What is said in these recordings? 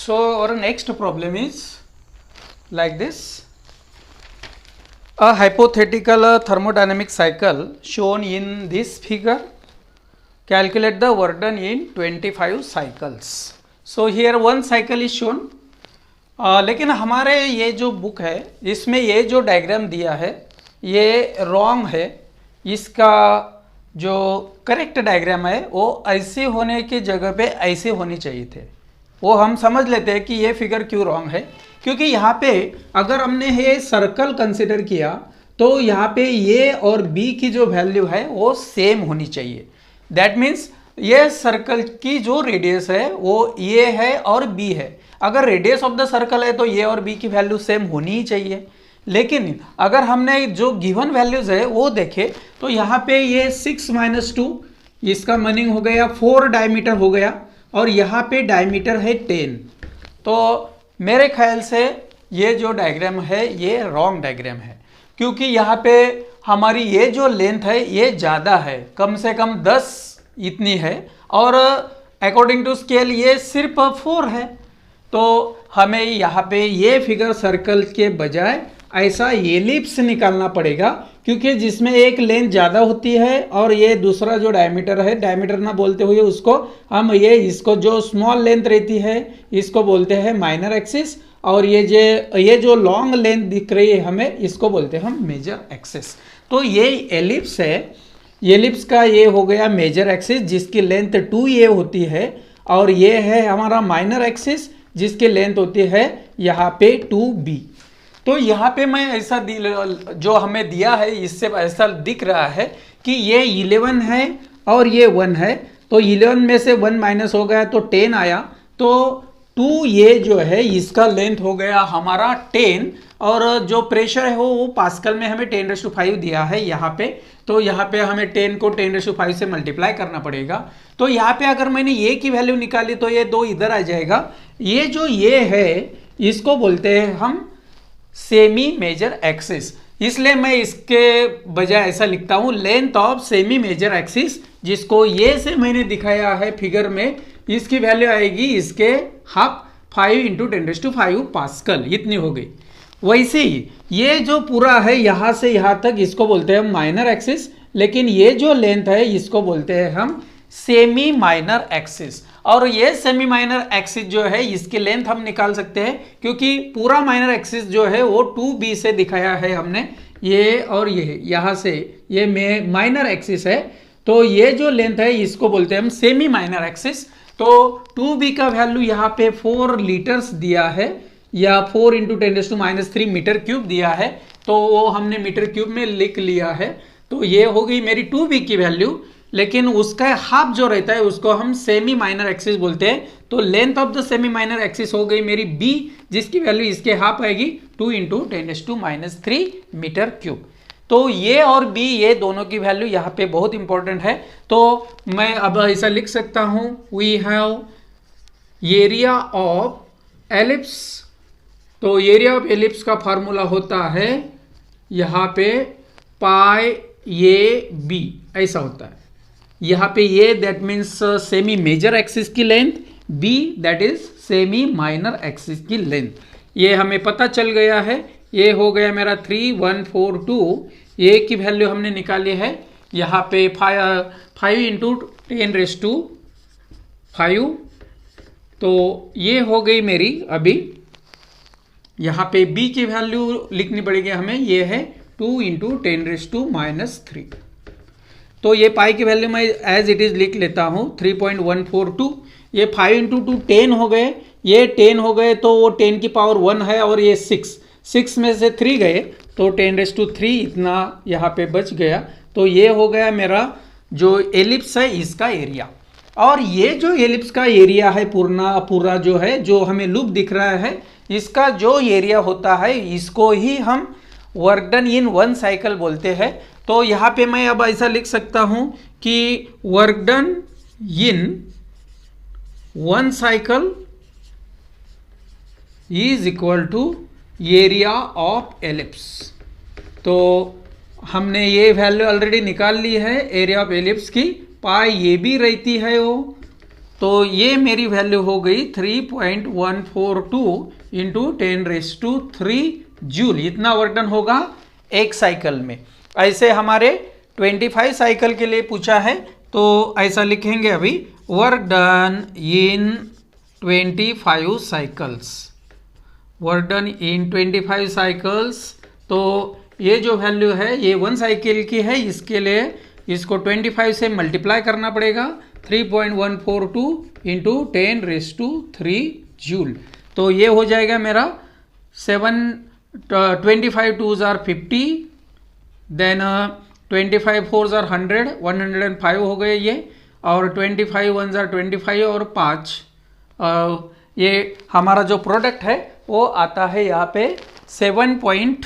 So our next problem is like this. A hypothetical thermodynamic cycle shown in this figure. Calculate the work done in 25 cycles. So here one cycle is shown. लेकिन हमारे ये जो book है इसमें ये जो diagram दिया है ये रॉन्ग है. इसका जो करेक्ट डायग्राम है वो ऐसे होने की जगह पे ऐसे होनी चाहिए थे. वो हम समझ लेते हैं कि ये फिगर क्यों रॉन्ग है, क्योंकि यहाँ पे अगर हमने ये सर्कल कंसिडर किया तो यहाँ पे ए और बी की जो वैल्यू है वो सेम होनी चाहिए. दैट मीन्स ये सर्कल की जो रेडियस है वो ए है और बी है. अगर रेडियस ऑफ द सर्कल है तो ए और बी की वैल्यू सेम होनी ही चाहिए. लेकिन अगर हमने जो गिवन वैल्यूज है वो देखे तो यहाँ पे ये 6 - 2 इसका मीनिंग हो गया 4 डायमीटर हो गया और यहाँ पे डायमीटर है 10. तो मेरे ख्याल से ये जो डायग्राम है ये रॉन्ग डायग्राम है, क्योंकि यहाँ पे हमारी ये जो लेंथ है ये ज़्यादा है, कम से कम 10 इतनी है और अकॉर्डिंग टू स्केल ये सिर्फ 4 है. तो हमें यहाँ पे ये फिगर सर्कल के बजाय ऐसा एलिप्स निकालना पड़ेगा, क्योंकि जिसमें एक लेंथ ज़्यादा होती है और ये दूसरा जो डायमीटर है, डायमीटर ना बोलते हुए उसको हम इसको जो स्मॉल लेंथ रहती है इसको बोलते हैं माइनर एक्सिस, और ये जो लॉन्ग लेंथ दिख रही है हमें इसको बोलते हैं हम मेजर एक्सिस. तो ये एलिप्स है, एलिप्स का ये हो गया मेजर एक्सिस जिसकी लेंथ 2a होती है, और ये है हमारा माइनर एक्सिस जिसकी लेंथ होती है यहाँ पे 2b. तो यहाँ पे मैं ऐसा जो हमें दिया है इससे ऐसा दिख रहा है कि ये 11 है और ये 1 है. तो 11 में से 1 माइनस हो गया तो 10 आया. तो 2 ये जो है इसका लेंथ हो गया हमारा 10, और जो प्रेशर है वो पास्कल में हमें 10⁵ दिया है यहाँ पे. तो यहाँ पे हमें 10 को 10⁵ से मल्टीप्लाई करना पड़ेगा. तो यहाँ पे अगर मैंने ये की वैल्यू निकाली तो ये 2 इधर आ जाएगा. ये जो ये है इसको बोलते हैं हम सेमी मेजर एक्सिस, इसलिए मैं इसके बजाय ऐसा लिखता हूँ length of semi major axis, जिसको ये से मैंने दिखाया है फिगर में. इसकी वैल्यू आएगी इसके हाफ 5 × 10⁵ पास्कल, इतनी हो गई. वैसे ही ये जो पूरा है यहाँ से यहाँ तक इसको बोलते हैं हम माइनर एक्सिस, लेकिन ये जो लेंथ है इसको बोलते हैं हम सेमी माइनर एक्सिस. और ये सेमी माइनर एक्सिस जो है इसकी लेंथ हम निकाल सकते हैं, क्योंकि पूरा माइनर एक्सिस जो है वो 2b से दिखाया है हमने, ये और ये यहाँ से ये माइनर एक्सिस है. तो ये जो लेंथ है इसको बोलते हैं हम सेमी माइनर एक्सिस. तो 2b का वैल्यू यहाँ पे 4 लीटर्स दिया है, या 4 × 10⁻³ मीटर क्यूब दिया है, तो वो हमने मीटर क्यूब में लिख लिया है. तो ये हो गई मेरी 2b की वैल्यू, लेकिन उसका हाफ जो रहता है उसको हम सेमी माइनर एक्सिस बोलते हैं. तो length of the semi minor axis हो गई मेरी b, जिसकी वैल्यू इसके हाफ आएगी 2 × 10⁻³ मीटर क्यूब. तो ये और b ये दोनों की वैल्यू यहाँ पे बहुत इंपॉर्टेंट है. तो मैं अब ऐसा लिख सकता हूँ, we have area of ellipse. तो एरिया ऑफ एलिप्स का फार्मूला होता है यहाँ पे π/a/b, ऐसा होता है. यहाँ पे ये that means semi major axis की length, b that is semi minor axis की लेंथ. ये हमें पता चल गया है. ये हो गया मेरा 3142. ये की वैल्यू हमने निकाली है यहाँ पे 5 × 10⁵. तो ये हो गई मेरी. अभी यहाँ पे b की वैल्यू लिखनी पड़ेगी हमें, ये है 2 × 10⁻³ तो ये पाई की वैल्यू मैं एज इट इज लिख लेता हूँ 3.142. ये 5 × 2 10 हो गए, ये 10 हो गए तो वो 10 की पावर 1 है, और ये 6 में से 3 गए तो 10⁻³ इतना यहाँ पे बच गया. तो ये हो गया मेरा जो एलिप्स है इसका एरिया. और ये जो एलिप्स का एरिया है पूरा जो है जो हमें लूप दिख रहा है, इसका जो एरिया होता है इसको ही हम वर्क डन इन 1 साइकिल बोलते हैं. तो यहाँ पे मैं अब ऐसा लिख सकता हूँ कि work done in 1 cycle is equal to area of ellipse. तो हमने ये वैल्यू ऑलरेडी निकाल ली है एरिया ऑफ एलिप्स की. π ये भी रहती है वो तो ये मेरी वैल्यू हो गई 3.142 इंटू 10⁻³ जूल, इतना वर्क डन होगा एक साइकिल में। ऐसे हमारे 25 साइकिल के लिए पूछा है, तो ऐसा लिखेंगे अभी, वर्क डन इन 25 साइकिल्स, वर्क डन इन 25 साइकिल्स। तो ये जो वैल्यू है ये 1 साइकिल की है, इसके लिए इसको 25 से मल्टीप्लाई करना पड़ेगा, 3.142 इंटू 10⁻³ जूल। तो ये हो जाएगा मेरा 25 2s are 50, then 25 4s are 100, 105 हो गए ये, और 25 1s are 25 और 5, ये हमारा जो प्रोडक्ट है वो आता है यहाँ पे 78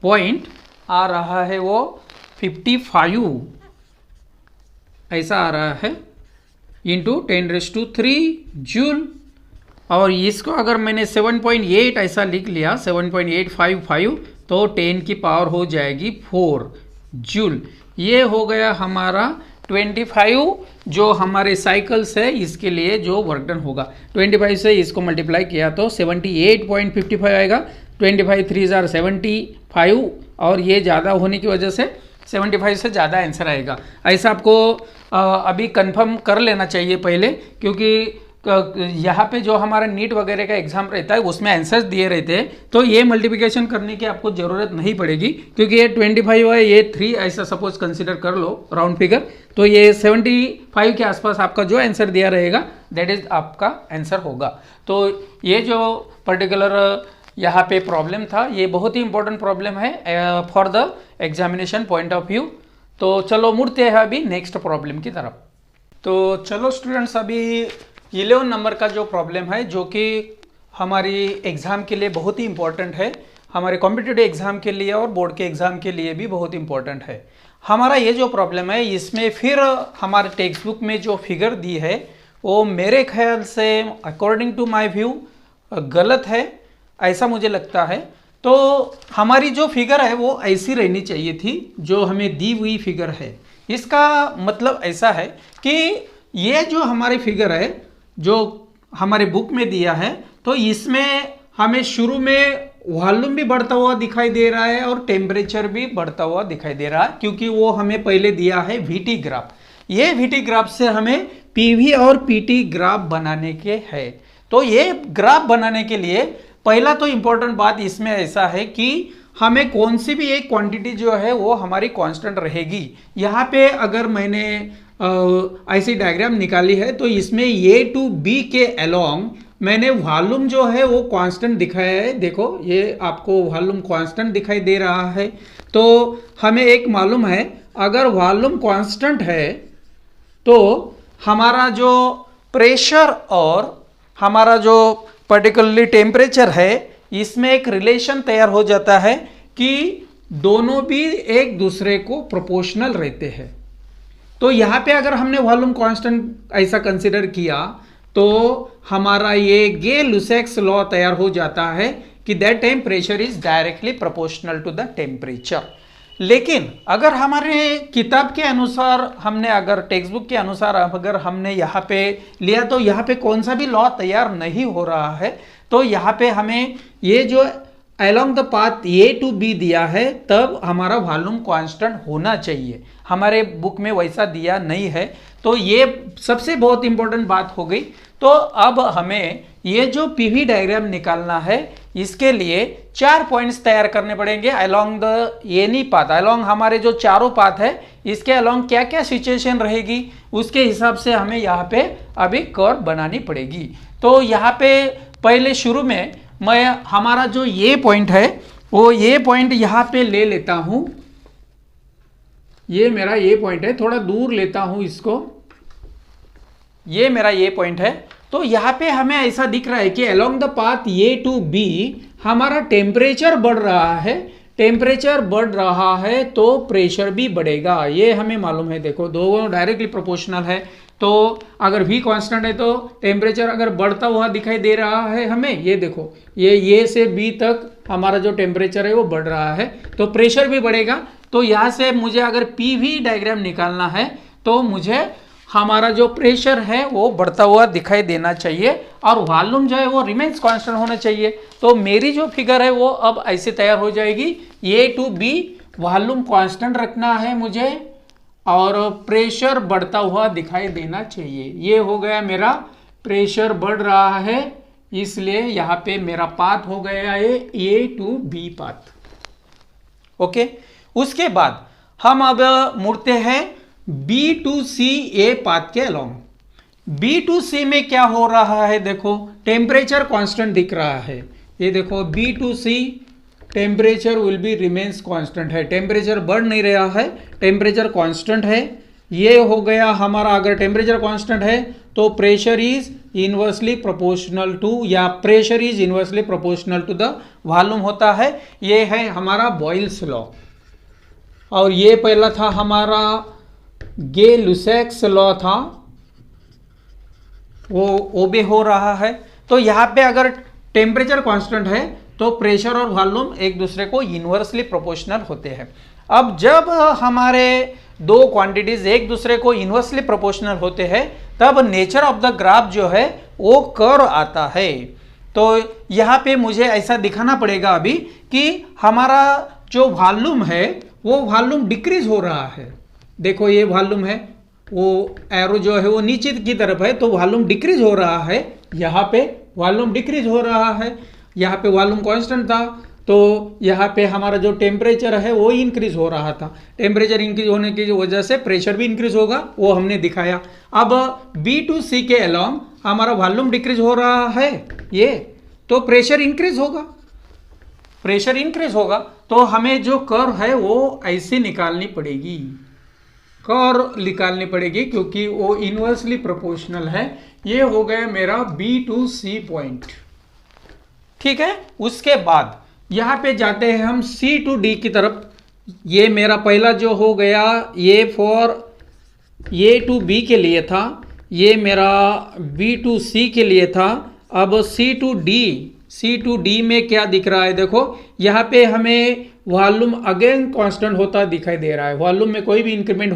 पॉइंट आ रहा है, वो 55 ऐसा आ रहा है इंटू 10⁻³ जूल। और इसको अगर मैंने 7.8 ऐसा लिख लिया, 7.855, तो 10 की पावर हो जाएगी 4 जूल। ये हो गया हमारा 25 जो हमारे साइकिल्स है इसके लिए जो वर्क डन होगा। 25 से इसको मल्टीप्लाई किया तो 78.55 आएगा, 25 3s are 75, और ये ज़्यादा होने की वजह से 75 से ज़्यादा आंसर आएगा। ऐसा आपको अभी कंफर्म कर लेना चाहिए पहले, क्योंकि यहाँ पे जो हमारा नीट वगैरह का एग्जाम रहता है उसमें आंसर्स दिए रहते हैं, तो ये मल्टीप्लिकेशन करने की आपको ज़रूरत नहीं पड़ेगी, क्योंकि ये 25 है, ये 3 ऐसा सपोज कंसीडर कर लो राउंड फिगर, तो ये 75 के आसपास आपका जो आंसर दिया रहेगा दैट इज आपका आंसर होगा। तो ये जो पर्टिकुलर यहाँ पे प्रॉब्लम था ये बहुत ही इंपॉर्टेंट प्रॉब्लम है for the examination point of view. तो चलो मुड़ते हैं अभी नेक्स्ट प्रॉब्लम की तरफ। तो चलो स्टूडेंट्स, अभी 11 नंबर का जो प्रॉब्लम है जो कि हमारी एग्ज़ाम के लिए बहुत ही इंपॉर्टेंट है, हमारे कॉम्पिटिटिव एग्ज़ाम के लिए और बोर्ड के एग्ज़ाम के लिए भी बहुत इंपॉर्टेंट है। हमारा ये जो प्रॉब्लम है इसमें फिर हमारे टेक्स्ट बुक में जो फिगर दी है वो मेरे ख्याल से अकॉर्डिंग टू माय व्यू गलत है, ऐसा मुझे लगता है। तो हमारी जो फिगर है वो ऐसी रहनी चाहिए थी जो हमें दी हुई फिगर है। इसका मतलब ऐसा है कि ये जो हमारी फिगर है जो हमारे बुक में दिया है, तो इसमें हमें शुरू में वॉल्यूम भी बढ़ता हुआ दिखाई दे रहा है और टेम्परेचर भी बढ़ता हुआ दिखाई दे रहा है, क्योंकि वो हमें पहले दिया है वीटी ग्राफ। ये वीटी ग्राफ से हमें पीवी और पीटी ग्राफ बनाने के हैं। तो ये ग्राफ बनाने के लिए पहला तो इंपॉर्टेंट बात इसमें ऐसा है कि हमें कौन सी भी एक क्वांटिटी जो है वो हमारी कांस्टेंट रहेगी। यहाँ पे अगर मैंने ऐसी डायग्राम निकाली है तो इसमें ए टू बी के अलोंग मैंने वॉल्यूम जो है वो कांस्टेंट दिखाया है। देखो ये आपको वॉल्यूम कांस्टेंट दिखाई दे रहा है। तो हमें एक मालूम है अगर वॉल्यूम कांस्टेंट है तो हमारा जो प्रेशर और हमारा जो पर्टिकुलरली टेम्परेचर है इसमें एक रिलेशन तैयार हो जाता है कि दोनों भी एक दूसरे को प्रोपोर्शनल रहते हैं। तो यहाँ पे अगर हमने वॉल्यूम कांस्टेंट ऐसा कंसिडर किया तो हमारा ये गे-लुसैक्स लॉ तैयार हो जाता है कि that time pressure is directly proportional to the temperature. लेकिन अगर हमारे किताब के अनुसार हमने अगर टेक्स्ट बुक के अनुसार अगर हमने यहाँ पे लिया तो यहाँ पे कौन सा भी लॉ तैयार नहीं हो रहा है। तो यहाँ पे हमें ये जो along the path A to B दिया है तब हमारा वॉल्यूम कांस्टेंट होना चाहिए, हमारे बुक में वैसा दिया नहीं है। तो ये सबसे बहुत इंपॉर्टेंट बात हो गई। तो अब हमें ये जो पीवी डायग्राम निकालना है इसके लिए 4 पॉइंट्स तैयार करने पड़ेंगे along the any path. Along हमारे जो चारों पाथ है इसके अलोंग क्या क्या सिचुएशन रहेगी उसके हिसाब से हमें यहाँ पे अभी कर्व बनानी पड़ेगी। तो यहाँ पे पहले शुरू में मैं हमारा जो ये पॉइंट है वो ये पॉइंट यहाँ पे ले लेता हूँ। ये मेरा ये पॉइंट है, थोड़ा दूर लेता हूँ इसको। ये मेरा ये पॉइंट है। तो यहाँ पे हमें ऐसा दिख रहा है कि along the path A to B हमारा टेम्परेचर बढ़ रहा है। टेम्परेचर बढ़ रहा है तो प्रेशर भी बढ़ेगा, ये हमें मालूम है। देखो दोनों डायरेक्टली प्रोपोर्शनल है। तो अगर v कांस्टेंट है तो टेम्परेचर अगर बढ़ता हुआ दिखाई दे रहा है हमें, ये देखो ये से b तक हमारा जो टेम्परेचर है वो बढ़ रहा है तो प्रेशर भी बढ़ेगा। तो यहाँ से मुझे अगर पीवी डायग्राम निकालना है तो मुझे हमारा जो प्रेशर है वो बढ़ता हुआ दिखाई देना चाहिए और वॉल्यूम जो है वो रिमेन्स कांस्टेंट होना चाहिए। तो मेरी जो फिगर है वो अब ऐसे तैयार हो जाएगी, ए टू बी वॉल्यूम कांस्टेंट रखना है मुझे और प्रेशर बढ़ता हुआ दिखाई देना चाहिए। ये हो गया मेरा प्रेशर बढ़ रहा है, इसलिए यहाँ पे मेरा पाथ हो गया है A to B path. Okay, उसके बाद हम अब मुड़ते हैं B to C a path के अलोंग। बी टू सी में क्या हो रहा है, देखो टेम्परेचर कांस्टेंट दिख रहा है। ये देखो B to C temperature will be remains constant है, टेम्परेचर बढ़ नहीं रहा है, टेम्परेचर कांस्टेंट है। ये हो गया हमारा, अगर टेम्परेचर कांस्टेंट है तो pressure is inversely proportional to, या pressure is inversely proportional to the volume होता है। ये है हमारा बॉयल्स लॉ। और ये पहला था हमारा गे-लुसैक्स लॉ था, वो ओबे हो रहा है। तो यहाँ पे अगर टेम्परेचर कांस्टेंट है तो प्रेशर और वॉल्यूम एक दूसरे को इनवर्सली प्रोपोर्शनल होते हैं। अब जब हमारे दो क्वांटिटीज एक दूसरे को इनवर्सली प्रोपोर्शनल होते हैं तब नेचर ऑफ द ग्राफ जो है वो कर्व आता है। तो यहाँ पे मुझे ऐसा दिखाना पड़ेगा अभी कि हमारा जो वॉल्यूम है वो वॉल्यूम डिक्रीज हो रहा है। देखो ये वॉल्यूम है, वो एरो जो है वो नीचे की तरफ है, तो वॉल्यूम डिक्रीज हो रहा है। यहाँ पे वॉल्यूम डिक्रीज हो रहा है, यहाँ पे वॉल्यूम कांस्टेंट था, तो यहाँ पे हमारा जो टेम्परेचर है वो इंक्रीज हो रहा था। टेम्परेचर इंक्रीज होने की वजह से प्रेशर भी इंक्रीज होगा, वो हमने दिखाया। अब बी टू सी के अलोंग हमारा वॉल्यूम डिक्रीज हो रहा है, ये तो प्रेशर इंक्रीज होगा, प्रेशर इंक्रीज होगा। तो हमें जो कर्व है वो ऐसे निकालनी पड़ेगी, कर्व निकालनी पड़ेगी, क्योंकि वो इनवर्सली प्रोपोर्शनल है। ये हो गया मेरा बी टू सी पॉइंट, ठीक है। उसके बाद यहां पे जाते हैं हम सी टू डी की तरफ। ये मेरा पहला जो हो गया ये फॉर ए टू बी के लिए था, ये मेरा बी टू सी के लिए था। अब सी टू डी में क्या दिख रहा है, देखो यहाँ पे हमें वॉल्यूम अगेन कांस्टेंट होता दिखाई दे रहा है, वॉल्यूम में कोई भी इंक्रीमेंट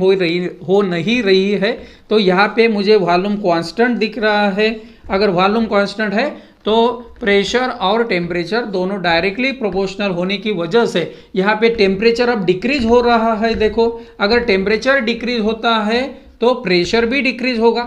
हो नहीं रही है। तो यहाँ पे मुझे वॉल्यूम कांस्टेंट दिख रहा है। अगर वॉल्यूम कांस्टेंट है तो प्रेशर और टेम्परेचर दोनों डायरेक्टली प्रोपोर्शनल होने की वजह से यहाँ पे टेम्परेचर अब डिक्रीज हो रहा है। देखो अगर टेम्परेचर डिक्रीज होता है तो प्रेशर भी डिक्रीज होगा,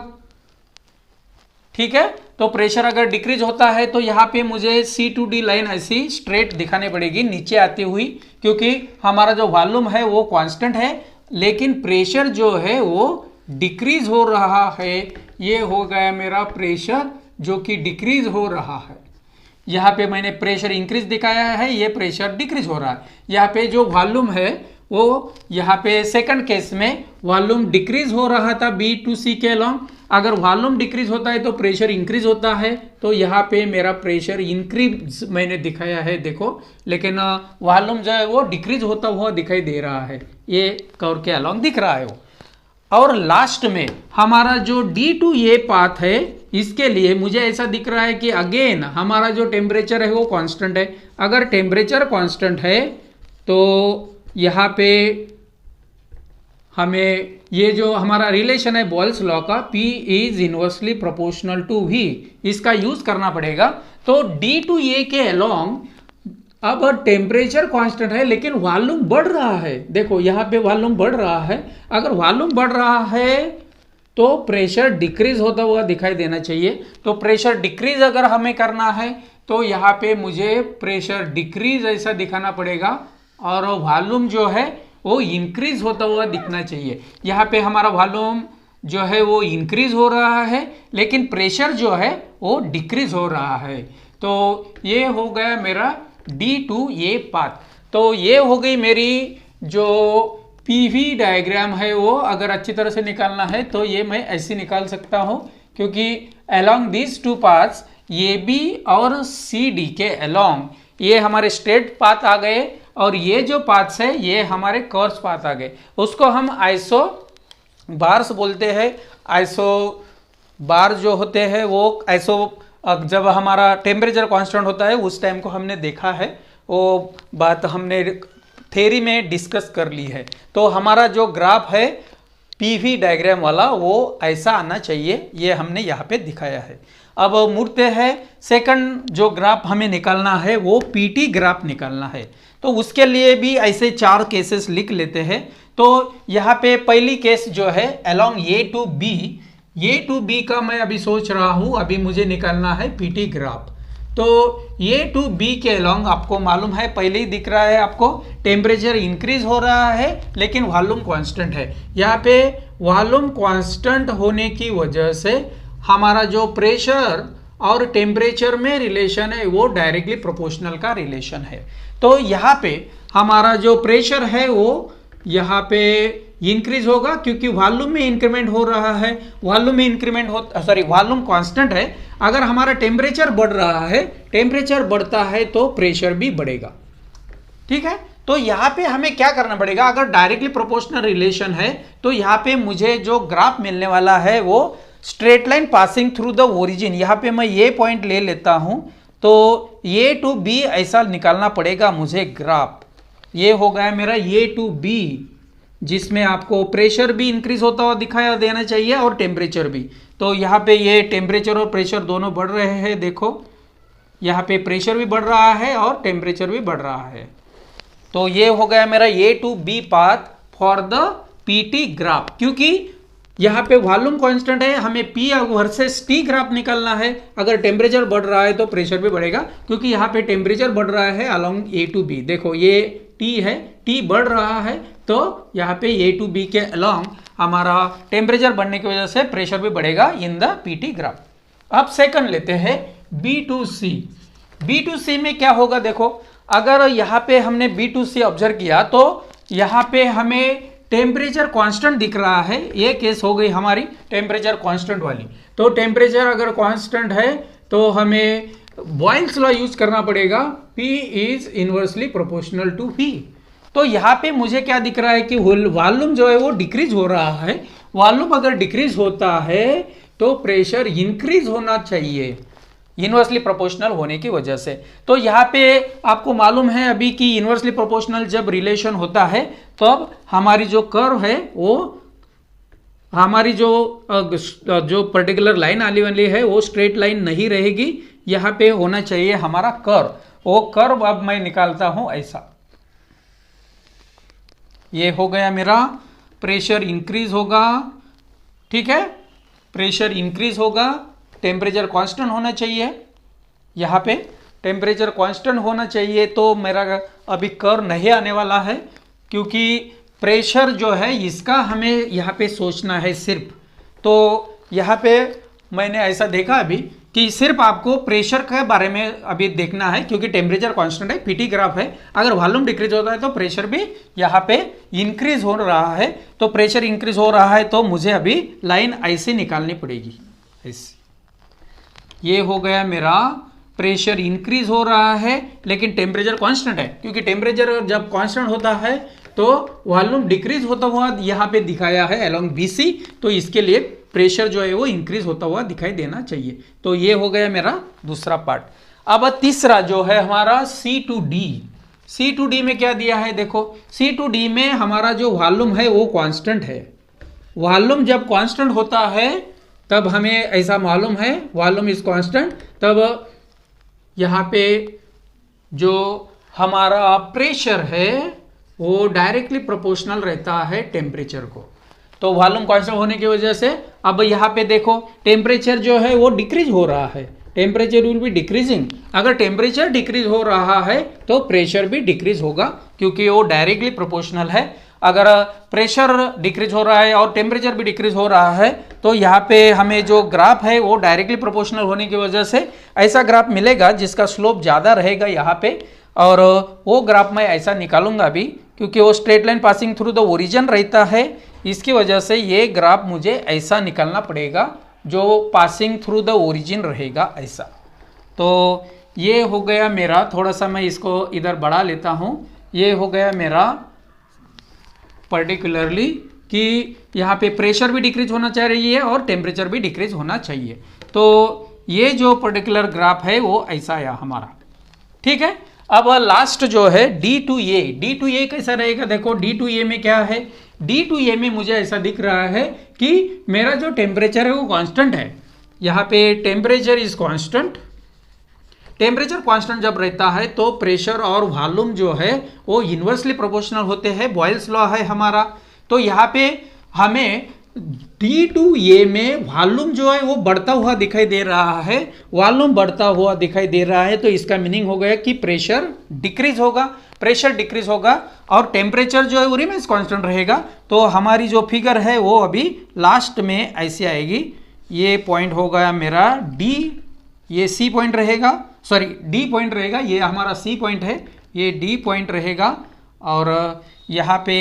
ठीक है। तो प्रेशर अगर डिक्रीज होता है तो यहाँ पे मुझे सी टू डी लाइन ऐसी स्ट्रेट दिखानी पड़ेगी नीचे आती हुई, क्योंकि हमारा जो वॉल्यूम है वो कांस्टेंट है लेकिन प्रेशर जो है वो डिक्रीज हो रहा है। ये हो गया मेरा प्रेशर जो कि डिक्रीज हो रहा है। यहाँ पे मैंने प्रेशर इंक्रीज दिखाया है, ये प्रेशर डिक्रीज हो रहा है। यहाँ पे जो वॉल्यूम है वो यहाँ पे सेकंड केस में वॉल्यूम डिक्रीज हो रहा था बी टू सी के अलोंग। अगर वॉल्यूम डिक्रीज होता है तो प्रेशर इंक्रीज होता है, तो यहाँ पे मेरा प्रेशर इंक्रीज मैंने दिखाया है देखो, लेकिन वॉल्यूम जो है वो डिक्रीज होता हुआ दिखाई दे रहा है, ये कर्व के अलोंग दिख रहा है वो। और लास्ट में हमारा जो डी टू ए पाथ है इसके लिए मुझे ऐसा दिख रहा है कि अगेन हमारा जो टेम्परेचर है वो कांस्टेंट है। अगर टेम्परेचर कांस्टेंट है तो यहाँ पे हमें ये जो हमारा रिलेशन है बॉयल्स लॉ का P is inversely proportional to V, इसका यूज करना पड़ेगा। तो D टू A के अलोंग अब टेम्परेचर कांस्टेंट है लेकिन वॉल्यूम बढ़ रहा है। देखो यहाँ पे वॉल्यूम बढ़ रहा है, अगर वॉल्यूम बढ़ रहा है तो प्रेशर डिक्रीज होता हुआ दिखाई देना चाहिए। तो प्रेशर डिक्रीज अगर हमें करना है तो यहाँ पे मुझे प्रेशर डिक्रीज ऐसा दिखाना पड़ेगा और वॉल्यूम जो है वो इंक्रीज होता हुआ दिखना चाहिए। यहाँ पे हमारा वॉल्यूम जो है वो इंक्रीज हो रहा है लेकिन प्रेशर जो है वो डिक्रीज हो रहा है। तो ये हो गया मेरा डी टू ए पाथ। तो ये हो गई मेरी जो पीवी डायग्राम है, वो अगर अच्छी तरह से निकालना है तो ये मैं ऐसे निकाल सकता हूँ, क्योंकि along this two paths A B और सी डी के अलोंग ये हमारे स्ट्रेट पाथ आ गए और ये जो पाथ्स है ये हमारे कर्व्स पाथ आ गए। उसको हम आइसो बार्स बोलते हैं। आइसो बार जो होते हैं वो आइसो, जब हमारा टेम्परेचर कांस्टेंट होता है उस टाइम को हमने देखा है, वो बात हमने थ्योरी में डिस्कस कर ली है। तो हमारा जो ग्राफ है पीवी डायग्राम वाला वो ऐसा आना चाहिए, ये हमने यहाँ पे दिखाया है। अब मुड़ते हैं, सेकंड जो ग्राफ हमें निकालना है वो पीटी ग्राफ निकालना है। तो उसके लिए भी ऐसे 4 केसेस लिख लेते हैं। तो यहाँ पे पहली केस जो है अलोंग ए टू बी का मैं अभी सोच रहा हूँ, अभी मुझे निकालना है पीटी ग्राफ। तो ए टू बी के अलोंग आपको मालूम है, पहले ही दिख रहा है आपको, टेम्परेचर इंक्रीज हो रहा है लेकिन वॉल्यूम कांस्टेंट है। यहाँ पे वॉल्यूम कांस्टेंट होने की वजह से हमारा जो प्रेशर और टेम्परेचर में रिलेशन है वो डायरेक्टली प्रोपोर्शनल का रिलेशन है। तो यहाँ पे हमारा जो प्रेशर है वो यहाँ पे इंक्रीज होगा क्योंकि वॉल्यूम में इंक्रीमेंट हो रहा है, वॉल्यूम कांस्टेंट है। अगर हमारा टेम्परेचर बढ़ रहा है, टेम्परेचर बढ़ता है तो प्रेशर भी बढ़ेगा। ठीक है, तो यहाँ पे हमें क्या करना पड़ेगा, अगर डायरेक्टली प्रोपोर्शनल रिलेशन है तो यहाँ पे मुझे जो ग्राफ मिलने वाला है वो straight line passing through the origin, यहाँ पे मैं ये पॉइंट ले लेता हूं, तो ए टू बी ऐसा निकालना पड़ेगा मुझे ग्राफ। ये हो गया मेरा ए टू बी, जिसमें आपको प्रेशर भी इंक्रीज होता हुआ दिखाया देना चाहिए और टेम्परेचर भी। तो यहाँ पे ये टेम्परेचर और प्रेशर दोनों बढ़ रहे हैं, देखो यहाँ पे प्रेशर भी बढ़ रहा है और टेम्परेचर भी बढ़ रहा है। तो ये हो गया मेरा A to B path for the PT graph. क्योंकि यहाँ पे वॉल्यूम कांस्टेंट है, हमें पी वर्सेस टी ग्राफ निकालना है। अगर टेम्परेचर बढ़ रहा है तो प्रेशर भी बढ़ेगा, क्योंकि यहाँ पे टेम्परेचर बढ़ रहा है अलोंग ए टू बी। देखो ये टी है, टी बढ़ रहा है तो यहाँ पे ए टू बी के अलोंग हमारा टेम्परेचर बढ़ने की वजह से प्रेशर भी बढ़ेगा इन द पीटी ग्राफ। अब सेकंड लेते हैं B to C. B to C में क्या होगा, देखो अगर यहाँ पे हमने बी टू सी ऑब्जर्व किया तो यहाँ पे हमें टेम्परेचर कांस्टेंट दिख रहा है। ये केस हो गई हमारी टेम्परेचर कांस्टेंट वाली। तो टेम्परेचर अगर कांस्टेंट है तो हमें बॉयल्स लॉ यूज करना पड़ेगा, P is inversely proportional to V। तो यहाँ पे मुझे क्या दिख रहा है कि वॉल्यूम जो है वो डिक्रीज हो रहा है। वॉल्यूम अगर डिक्रीज होता है तो प्रेशर इंक्रीज होना चाहिए, इनवर्सली प्रोपोर्शनल होने की वजह से। तो यहाँ पे आपको मालूम है अभी कि इनवर्सली प्रोपोर्शनल जब रिलेशन होता है तब तो हमारी जो कर्व है वो हमारी जो पर्टिकुलर लाइन आने वाली है वो स्ट्रेट लाइन नहीं रहेगी, यहाँ पे होना चाहिए हमारा कर्व। वो कर्व अब मैं निकालता हूं ऐसा। ये हो गया मेरा, प्रेशर इंक्रीज होगा, ठीक है, प्रेशर इंक्रीज होगा, टेम्परेचर कांस्टेंट होना चाहिए, यहाँ पे टेम्परेचर कांस्टेंट होना चाहिए। तो मेरा अभी कर्व नहीं आने वाला है क्योंकि प्रेशर जो है इसका हमें यहाँ पे सोचना है सिर्फ। तो यहाँ पे मैंने ऐसा देखा अभी कि सिर्फ आपको प्रेशर के बारे में अभी देखना है क्योंकि टेम्परेचर कांस्टेंट है, पीटी ग्राफ है। अगर वॉल्यूम डिक्रीज होता है तो प्रेशर भी यहाँ पे इंक्रीज हो रहा है। तो प्रेशर इंक्रीज हो रहा है तो मुझे अभी लाइन ऐसे निकालनी पड़ेगी, ऐसे। ये हो गया मेरा, प्रेशर इंक्रीज हो रहा है लेकिन टेम्परेचर कांस्टेंट है, क्योंकि टेम्परेचर जब कांस्टेंट होता है तो वॉल्यूम डिक्रीज होता हुआ यहाँ पे दिखाया है अलोंग BC। तो इसके लिए प्रेशर जो है वो इंक्रीज होता हुआ दिखाई देना चाहिए। तो ये हो गया मेरा दूसरा पार्ट। अब तीसरा जो है हमारा C2D। C2D में क्या दिया है, देखो C2D में हमारा जो वॉल्यूम है वो कांस्टेंट है। वॉल्यूम जब कांस्टेंट होता है तब हमें ऐसा मालूम है वॉल्यूम इज कांस्टेंट, तब यहाँ पे जो हमारा प्रेशर है वो डायरेक्टली प्रोपोर्शनल रहता है टेम्परेचर को। तो वॉल्यूम कांस्टेंट होने की वजह से अब यहाँ पे देखो टेम्परेचर जो है वो डिक्रीज हो रहा है, टेम्परेचर विल बी डिक्रीजिंग। अगर टेम्परेचर डिक्रीज हो रहा है तो प्रेशर भी डिक्रीज होगा क्योंकि वो डायरेक्टली प्रोपोर्शनल है। अगर प्रेशर डिक्रीज हो रहा है और टेम्परेचर भी डिक्रीज हो रहा है तो यहाँ पे हमें जो ग्राफ है वो डायरेक्टली प्रोपोर्शनल होने की वजह से ऐसा ग्राफ मिलेगा जिसका स्लोप ज़्यादा रहेगा यहाँ पे। और वो ग्राफ मैं ऐसा निकालूंगा अभी क्योंकि वो straight line passing through the origin रहता है, इसकी वजह से ये ग्राफ मुझे ऐसा निकालना पड़ेगा जो पासिंग थ्रू द ओरिजिन रहेगा ऐसा। तो ये हो गया मेरा, थोड़ा सा मैं इसको इधर बढ़ा लेता हूँ। ये हो गया मेरा पर्टिकुलरली कि यहाँ पे प्रेशर भी डिक्रीज होना चाहिए और टेम्परेचर भी डिक्रीज होना चाहिए। तो ये जो पर्टिकुलर ग्राफ है वो ऐसा आया हमारा, ठीक है। अब लास्ट जो है D2A, D2A कैसा रहेगा? देखो D2A में क्या है, D2A में मुझे ऐसा दिख रहा है कि मेरा जो टेम्परेचर है वो कांस्टेंट है। यहाँ पे temperature is constant. Temperature constant जब रहता है तो प्रेशर और वॉल्यूम जो है वो इन्वर्सली प्रोपोर्शनल होते हैं, बॉयल्स लॉ है हमारा। तो यहाँ पे हमें D2A में वॉल्यूम जो है वो बढ़ता हुआ दिखाई दे रहा है, वॉल्यूम बढ़ता हुआ दिखाई दे रहा है, तो इसका मीनिंग हो गया कि प्रेशर डिक्रीज होगा, प्रेशर डिक्रीज होगा और टेम्परेचर जो है वो रिमेंस कांस्टेंट रहेगा। तो हमारी जो फिगर है वो अभी लास्ट में ऐसी आएगी। ये पॉइंट हो गया मेरा D, ये C पॉइंट रहेगा, सॉरी D पॉइंट रहेगा, ये हमारा C पॉइंट है, ये D पॉइंट रहेगा और यहाँ पे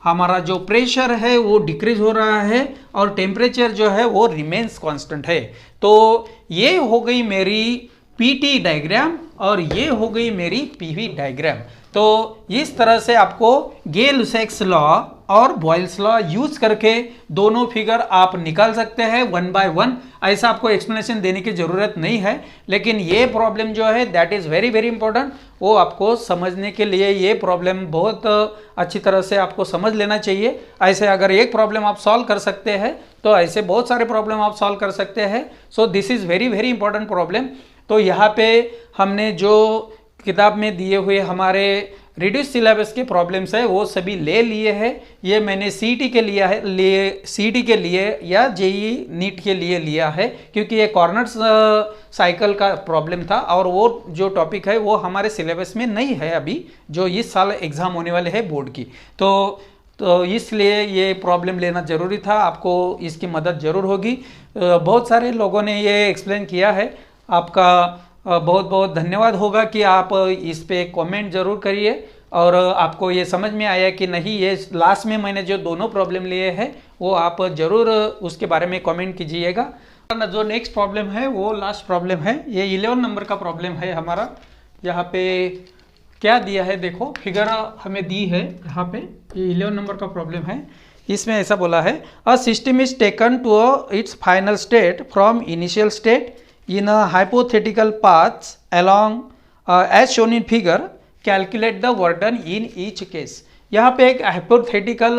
हमारा जो प्रेशर है वो डिक्रीज हो रहा है और टेम्परेचर जो है वो रिमेन्स कांस्टेंट है। तो ये हो गई मेरी PT डायग्राम और ये हो गई मेरी PV डायग्राम। तो इस तरह से आपको गे-लुसैक्स लॉ और बॉयल्स लॉ यूज करके दोनों फिगर आप निकाल सकते हैं 1 by 1। ऐसा आपको एक्सप्लेनेशन देने की जरूरत नहीं है, लेकिन ये प्रॉब्लम जो है that is very very important. वो आपको समझने के लिए ये प्रॉब्लम बहुत अच्छी तरह से आपको समझ लेना चाहिए। ऐसे अगर एक प्रॉब्लम आप सॉल्व कर सकते हैं तो ऐसे बहुत सारे प्रॉब्लम आप सॉल्व कर सकते हैं। So this is very very important problem. तो यहाँ पे हमने जो किताब में दिए हुए हमारे रिड्यूस सिलेबस के प्रॉब्लम्स है वो सभी ले लिए हैं। ये मैंने CET के लिया है, CET के लिए या JEE नीट के लिए लिया है, क्योंकि ये कॉर्नर्स साइकिल का प्रॉब्लम था और वो जो टॉपिक है वो हमारे सिलेबस में नहीं है अभी, जो इस साल एग्जाम होने वाले हैं बोर्ड की। तो इसलिए ये प्रॉब्लम लेना जरूरी था, आपको इसकी मदद जरूर होगी। बहुत सारे लोगों ने ये एक्सप्लेन किया है, आपका बहुत बहुत धन्यवाद होगा कि आप इस पे कमेंट जरूर करिए और आपको ये समझ में आया कि नहीं। ये लास्ट में मैंने जो दोनों प्रॉब्लम लिए हैं वो आप जरूर उसके बारे में कमेंट कीजिएगा। जो नेक्स्ट प्रॉब्लम है वो लास्ट प्रॉब्लम है, ये 11 नंबर का प्रॉब्लम है हमारा। यहाँ पे क्या दिया है देखो, फिगर हमें दी है यहाँ पे, ये 11 नंबर का प्रॉब्लम है। इसमें ऐसा बोला है, a system is taken to its final state from initial state in a hypothetical paths along as shown in figure, calculate the work done in each case। यहाँ पे एक हाइपोथेटिकल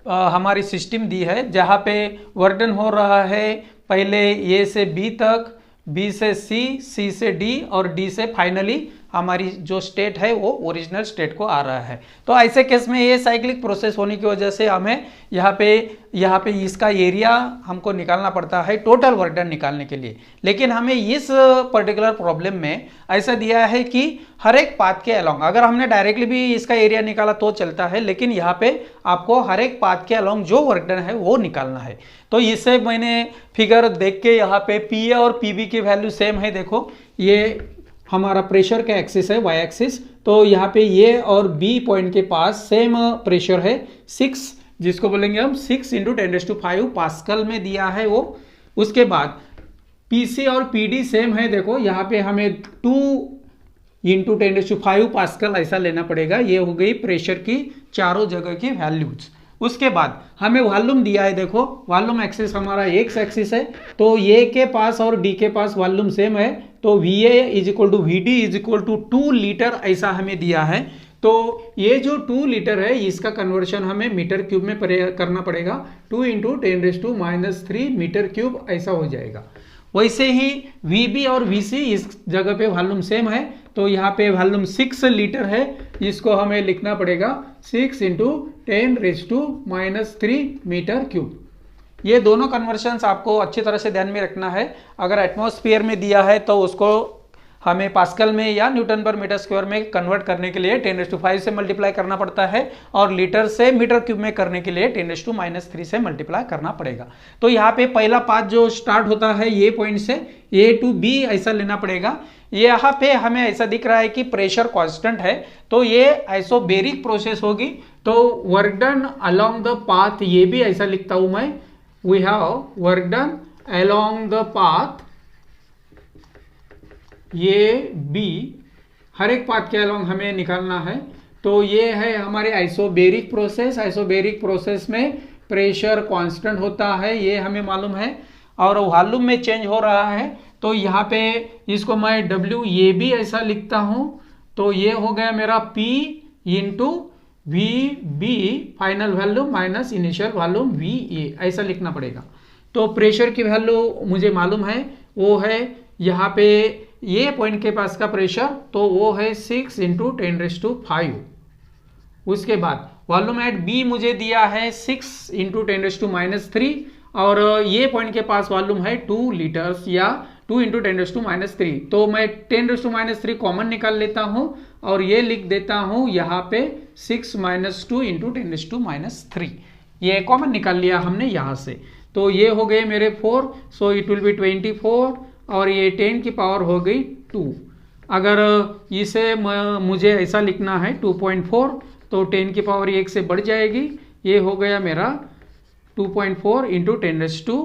हमारी सिस्टम दी है जहाँ पे वर्क डन हो रहा है पहले A से B तक, B से C, C से D और D से फाइनली हमारी जो स्टेट है वो ओरिजिनल स्टेट को आ रहा है। तो ऐसे केस में ये साइक्लिक प्रोसेस होने की वजह से हमें यहाँ पे इसका एरिया हमको निकालना पड़ता है टोटल वर्क डन निकालने के लिए। लेकिन हमें इस पर्टिकुलर प्रॉब्लम में ऐसा दिया है कि हर एक पाथ के अलोंग, अगर हमने डायरेक्टली भी इसका एरिया निकाला तो चलता है, लेकिन यहाँ पे आपको हर एक पाथ के अलोंग जो वर्क डन है वो निकालना है। तो इससे मैंने फिगर देख के यहाँ पे PA और PB की वैल्यू सेम है। देखो ये हमारा प्रेशर का एक्सिस है y एक्सिस, तो यहाँ पे A और B पॉइंट के पास सेम प्रेशर है 6, जिसको बोलेंगे हम 6 × 10⁵ पास्कल में दिया है वो। उसके बाद PC और PD सेम है, देखो यहाँ पे हमें 2 × 10⁵ पास्कल ऐसा लेना पड़ेगा। ये हो गई प्रेशर की चारों जगह की वैल्यूज। उसके बाद हमें वॉल्यूम दिया है, देखो वॉल्यूम एक्सिस हमारा x एक्सिस है, तो A के पास और D के पास वॉल्यूम सेम है, तो VA = VD = 2 लीटर ऐसा हमें दिया है। तो ये जो 2 लीटर है इसका कन्वर्शन हमें मीटर क्यूब में करना पड़ेगा, 2 × 10⁻³ मीटर क्यूब ऐसा हो जाएगा। वैसे ही VB और VC इस जगह पे वॉल्यूम सेम है, तो यहाँ पे वॉल्यूम 6 लीटर है, इसको हमें लिखना पड़ेगा 6 × 10⁻³ मीटर क्यूब। ये दोनों कन्वर्शंस आपको अच्छी तरह से ध्यान में रखना है। अगर एटमॉस्फेयर में दिया है तो उसको हमें पास्कल में या न्यूटन पर मीटर स्क्वायर में कन्वर्ट करने के लिए 10⁵ से मल्टीप्लाई करना पड़ता है और लीटर से मीटर क्यूब में करने के लिए 10⁻³ से मल्टीप्लाई करना पड़ेगा। तो यहाँ पे पहला पाथ जो स्टार्ट होता है ये पॉइंट से A to B ऐसा लेना पड़ेगा। यहाँ पे हमें ऐसा दिख रहा है कि प्रेशर कांस्टेंट है, तो ये आइसोबेरिक प्रोसेस होगी। तो work done along the path, ये भी ऐसा लिखता हूं मैं, we have work done along the path ये B, हर एक पाथ के अलोंग हमें निकालना है। तो ये है हमारे आइसोबेरिक प्रोसेस। आइसोबेरिक प्रोसेस में प्रेशर कांस्टेंट होता है, ये हमें मालूम है, और वॉल्यूम में चेंज हो रहा है। तो यहाँ पे इसको मैं WAB ऐसा लिखता हूँ, तो ये हो गया मेरा P into V B final value minus initial volume V A, ऐसा लिखना पड़ेगा। तो प्रेशर की वैल्यू मुझे मालूम है, वो है यहाँ पे ये पॉइंट के पास का प्रेशर, तो वो है 6 इंटू 10⁵. उसके बाद वॉल्यूम एट बी मुझे दिया है 6 इंटू 10⁻³ और ये पॉइंट के पास वॉल्यूम है 2 लीटर्स या 2 इंटू 10⁻³। तो मैं 10⁻³ कॉमन निकाल लेता हूं और ये लिख देता हूं यहाँ पे 6 - 2 इंटू 10⁻³। ये कॉमन निकाल लिया हमने यहाँ से, तो ये हो गए मेरे 4, सो इट विल बी 24 और ये 10 की पावर हो गई 2। अगर इसे मुझे ऐसा लिखना है 2.4, तो 10 की पावर 1 से बढ़ जाएगी, ये हो गया मेरा 2.4 इंटू 10⁻³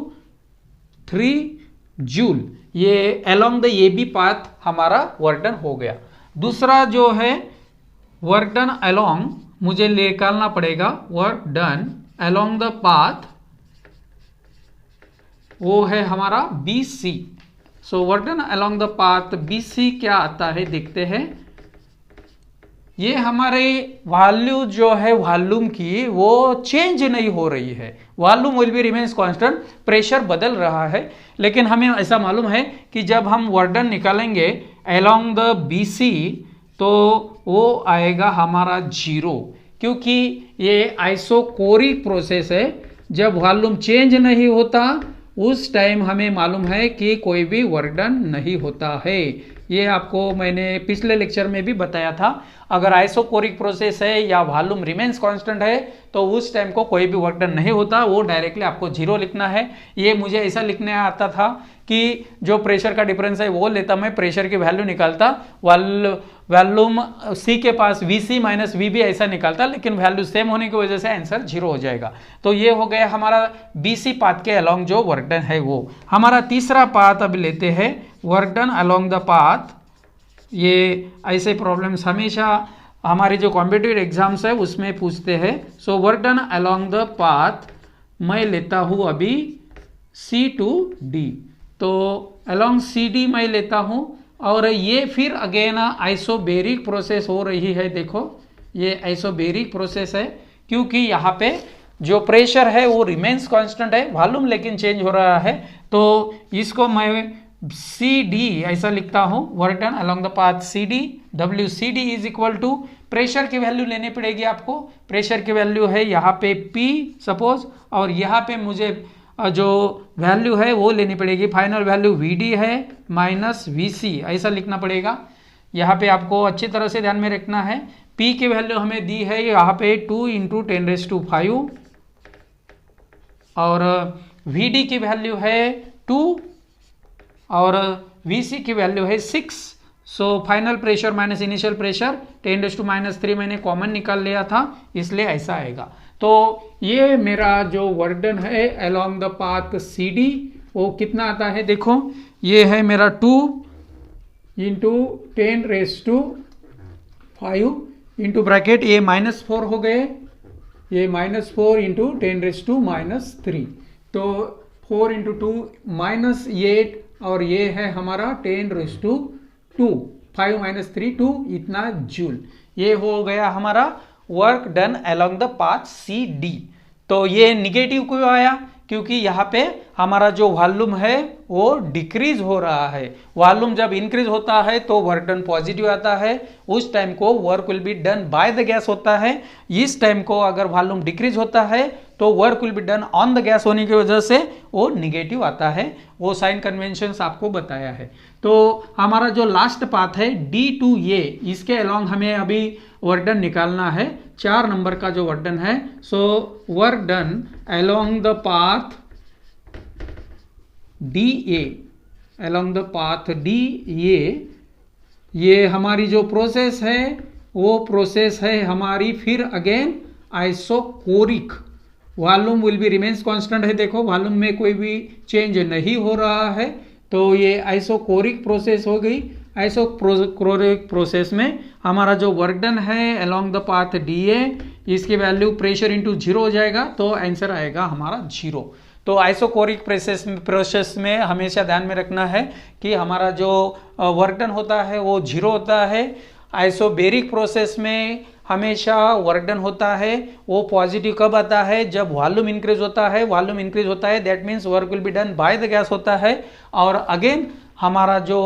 जूल। ये along the A B path हमारा वर्क डन हो गया। दूसरा जो है वर्क डन अलोंग, मुझे निकालना पड़ेगा work done along the path, वो है हमारा B C. So work done along the path B C क्या आता है देखते हैं। ये हमारे वॉल्यूम जो है वॉल्यूम की वो चेंज नहीं हो रही है, volume will be remains constant, pressure बदल रहा है, लेकिन हमें ऐसा मालूम है कि जब हम वर्क डन निकालेंगे अलोंग द बी सी तो वो आएगा हमारा 0, क्योंकि ये आइसोकोरिक प्रोसेस है। जब वॉल्यूम चेंज नहीं होता उस टाइम हमें मालूम है कि कोई भी वर्क डन नहीं होता है। ये आपको मैंने पिछले लेक्चर में भी बताया था। अगर आइसोकोरिक प्रोसेस है या वॉल्यूम रिमेन्स कांस्टेंट है तो उस टाइम को कोई भी वर्क डन नहीं होता, वो डायरेक्टली आपको 0 लिखना है। ये मुझे ऐसा लिखने आता था कि जो प्रेशर का डिफरेंस है वो लेता, मैं प्रेशर की वैल्यू निकालता, वॉल्यूम सी के पास Vc माइनस Vb ऐसा निकालता, लेकिन वैल्यू सेम होने की वजह से आंसर 0 हो जाएगा। तो ये हो गया हमारा BC पाथ के अलोंग जो वर्क डन है वो। हमारा तीसरा पाथ अब लेते हैं work done along the path. ये ऐसे प्रॉब्लम्स हमेशा हमारे जो कॉम्पिटिटिव एग्जाम्स है उसमें पूछते हैं। सो work done along the path मैं लेता हूँ अभी C to D, तो अलोंग CD मैं लेता हूँ और ये फिर अगेन आइसोबेरिक प्रोसेस हो रही है। देखो ये आइसोबेरिक प्रोसेस है, क्योंकि यहाँ पे जो प्रेशर है वो रिमेन्स कांस्टेंट है, वॉल्यूम लेकिन चेंज हो रहा है। तो इसको मैं CD ऐसा लिखता हूँ, work done along the path CD, WCD is equal to pressure की वैल्यू लेनी पड़ेगी आपको। प्रेशर की वैल्यू है यहाँ पे P सपोज, और यहाँ पे मुझे जो वैल्यू है वो लेनी पड़ेगी, फाइनल वैल्यू VD है माइनस VC ऐसा लिखना पड़ेगा। यहाँ पे आपको अच्छी तरह से ध्यान में रखना है। P की वैल्यू हमें दी है यहाँ पे 2 इंटू 10⁵, और VD की वैल्यू है 2 और VC की वैल्यू है 6। So final pressure minus initial pressure 10⁻³ मैंने कॉमन निकाल लिया था, इसलिए ऐसा आएगा। तो ये मेरा जो वर्क डन है अलोंग द पाथ CD वो कितना आता है, देखो ये है मेरा 2 इंटू 10⁵ इंटू ब्रैकेट, ये -4 हो गए, ये -4 इंटू 10⁻³ तो 4 इंटू 2 -8, और ये है हमारा 10⁻², 5 - 3 2 इतना जूल। ये हो गया हमारा work done along the path CD। तो ये निगेटिव क्यों आया, क्योंकि यहाँ पे हमारा जो वॉल्यूम है वो डिक्रीज हो रहा है। वॉल्यूम जब इंक्रीज होता है तो वर्क डन पॉजिटिव आता है, उस टाइम को work will be done by the gas होता है। इस टाइम को अगर वॉल्यूम डिक्रीज होता है तो work will be done on the gas होने की वजह से वो निगेटिव आता है। वो साइन कन्वेंशंस आपको बताया है। तो हमारा जो लास्ट पाथ है D to A, इसके अलोंग हमें अभी वर्क डन निकालना है, 4 नंबर का जो वर्क डन है। सो work done along the path DA, along the path DA, ये हमारी जो प्रोसेस है वो प्रोसेस है हमारी फिर again isochoric. Volume will be remains constant है, देखो वॉल्यूम में कोई भी चेंज नहीं हो रहा है, तो ये आइसोकोरिक प्रोसेस हो गई। आइसोकोरिक प्रोसेस में हमारा जो वर्क डन है अलोंग द पाथ DA, इसकी वैल्यू प्रेशर इंटू 0 हो जाएगा, तो आंसर आएगा हमारा 0। तो आइसोकोरिक प्रोसेस में हमेशा ध्यान में रखना है कि हमारा जो वर्क डन होता है वो 0 होता है, आइसोबेरिक प्रोसेस में हमेशा वर्क डन होता है, वो पॉजिटिव कब आता है, जब वॉल्यूम इंक्रीज होता है, वॉल्यूम इंक्रीज होता है that means work will be done by the gas होता है। और अगेन हमारा जो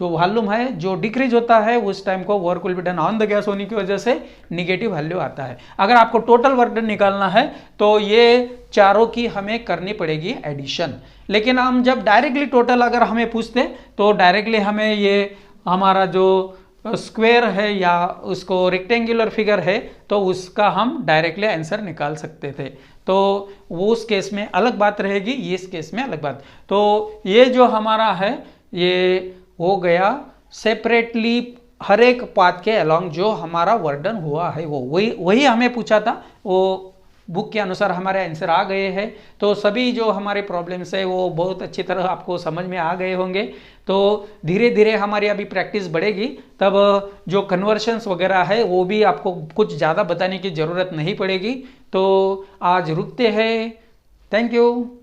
वॉल्यूम है जो डिक्रीज होता है उस टाइम को work will be done on the gas होने की वजह से निगेटिव वैल्यू आता है। अगर आपको टोटल वर्क डन निकालना है तो ये चारों की हमें करनी पड़ेगी एडिशन। लेकिन हम जब डायरेक्टली टोटल अगर हमें पूछते तो डायरेक्टली हमें ये हमारा जो स्क्वायर है या उसको रेक्टेंगुलर फिगर है तो उसका हम डायरेक्टली आंसर निकाल सकते थे, तो वो उस केस में अलग बात रहेगी, ये इस केस में अलग बात। तो ये जो हमारा है ये हो गया सेपरेटली हर एक पाथ के अलोंग जो हमारा वर्डन हुआ है वो वही हमें पूछा था, वो बुक के अनुसार हमारे आंसर आ गए हैं। तो सभी जो हमारे प्रॉब्लम्स है वो बहुत अच्छी तरह आपको समझ में आ गए होंगे। तो धीरे धीरे हमारी अभी प्रैक्टिस बढ़ेगी, तब जो कन्वर्शंस वगैरह है वो भी आपको कुछ ज़्यादा बताने की ज़रूरत नहीं पड़ेगी। तो आज रुकते हैं, थैंक यू।